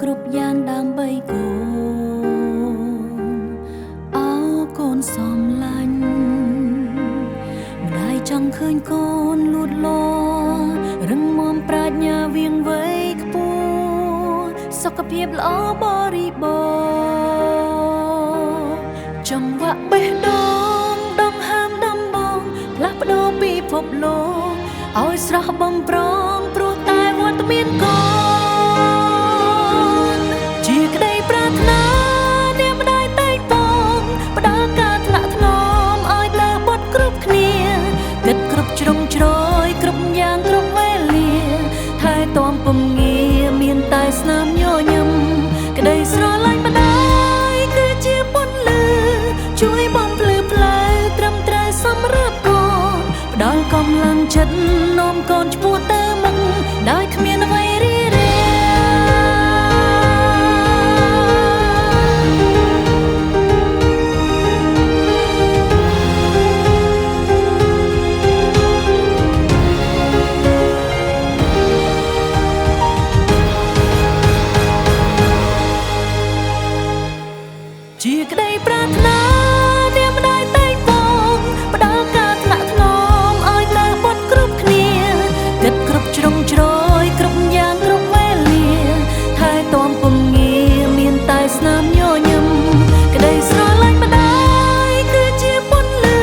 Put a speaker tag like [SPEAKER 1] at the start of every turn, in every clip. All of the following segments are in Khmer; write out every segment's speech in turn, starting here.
[SPEAKER 1] គ្រប់យ៉ាងដើម្បីកូនអោកូនសំឡាញ់ម្ដាយចង់ឃើញកូនលូតលាស់រឹងមាំប្រាជ្ញាវាងវៃខ្ពស់សុខភាពល្អបរិបូរណ៍ចង្វាក់បេះដូងដង្ហើមដំបងផ្លាស់ប្ដូរពិភពលោកឲ្យស្រស់បំប្រងព្រោះតែវត្តមានកូនជាក្តីប្រាថ្នាអ្នកម្ដាយតែងពងផ្ដល់ការថ្នាក់ថ្នមឲ្យលើបុត្រគ្រប់គ្នាគិតគ្រប់ជ្រុងជ្រោយគ្រប់យ៉ាងគ្រប់វេលាថែទាំពំងាមានតែស្នាមញញឹមក្តីស្រឡាញ់ម្ដាយគឺជាពន្លឺជួយបំភ្លឺផ្លូវត្រឹមត្រូវសម្រាប់កូនផ្ដល់កម្លាំងចិត្តនាំកូនឆ្ពោះទៅមុខដោយគ្មានអ្វីរារាំជាក្តីប្រាថ្នាអ្នកម្ដាយតែងពងផ្ដល់ការថ្នាក់ថ្នមឲ្យលើបុត្រគ្រប់គ្នាគិតគ្រប់ជ្រុងជ្រោយគ្រប់យ៉ាងគ្រប់វេលាថែទាំពំងាមានតែស្នាមញញឹមក្តីស្រឡាញ់ម្ដាយគឺជាពន្លឺ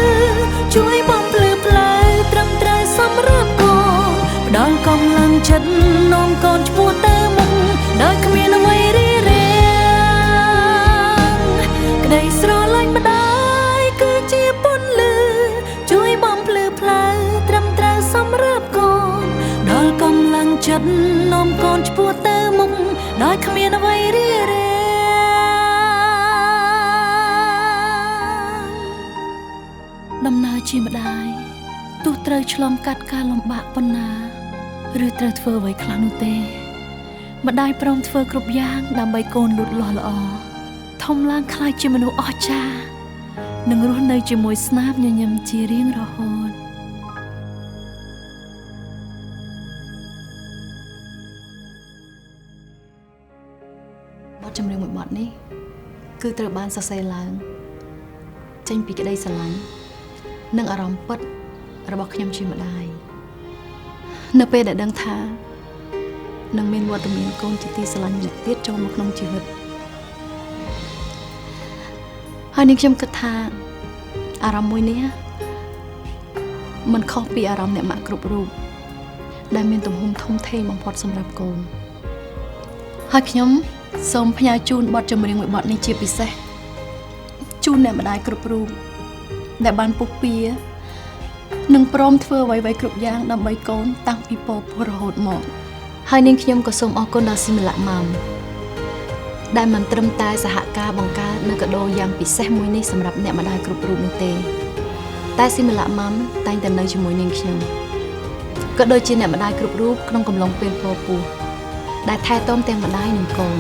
[SPEAKER 1] ជួយបំភ្លឺផ្លូវត្រឹមត្រូវសម្រាប់កូនផ្ដល់កម្លាំងចិត្តនាំកូនឆ្ពោះទៅមុខដោយគ្មានអ្វីរារាំងក្តីស្រឡាញ់ម្ដាយគឺជាពន្លឺជួយបំភ្លឺផ្លូវត្រឹមត្រូវសម្រាប់កូនដល់កម្លាំងចិត្តនាំកូនឆ្ពោះទៅមុខដោយគ្មានអ្វីរារាំងដំណើរជាម្ដាយទោះត្រូវឆ្លងកាត់ការលំបាកប៉ុណ្ណាឬត្រូវធ្វើអ្វីខ្លះនោះទេម្ដាយព្រមធ្វើគ្រប់យ៉ាងដើម្បីកូនលូតលាស់ល្អធំឡើងក្លាយជាមនុស្សអស្ចារ្យនិងរស់នៅជាមួយស្នាមញញឹមជារៀងរហូតបទចម្រៀងមួយបទនេះគឺត្រូវបានសរសេរឡើងចេញពីក្តីស្រឡាញ់និងអារម្មណ៍ពិតរបស់ខ្ញុំជាម្ដាយនៅពេលដែលដឹងថានឹងមានវត្តមានកូនជាទីស្រឡាញ់ម្នាក់ទៀតចូលមកក្នុងជីវិតហើយនាងខ្ញុំគិតថាអារម្មណ៍មួយនេះมันខុសពីអារម្មណ៍អ្នកម៉ាក់គ្រប់រូបដែលមានទំហំធំធេងបំផុតសម្រាប់កូនហើយខ្ញុំសូមផ្ញើជូនបទចម្រៀងមួយបទនេះជាពិសេសជូនអ្នកម្ដាយគ្រប់រូបដែលបានពុះពៀនិងព្រមធ្វើអ្វីៗគ្រប់យ៉ាងដើម្បីកូនតាំងពីពពោះរហូតមកហើយនាងខ្ញុំក៏សូមអរគុណដល់ស៊ីមឡាក់ម៉ាំដែលមិនត្រឹមតែសហការបង្កើតនូវកាដូយ៉ាងពិសេសមួយនេះសម្រាប់អ្នកម្ដាយគ្រប់រូបនោះទេតែស៊ីមឡាក់ម៉ាំតែងតែនៅជាមួយនាងខ្ញុំក៏ដូចជាអ្នកម្ដាយគ្រប់រូបក្នុងកំឡុងពេលពពោះដែលថែទាំទាំងម្ដាយនិងកូន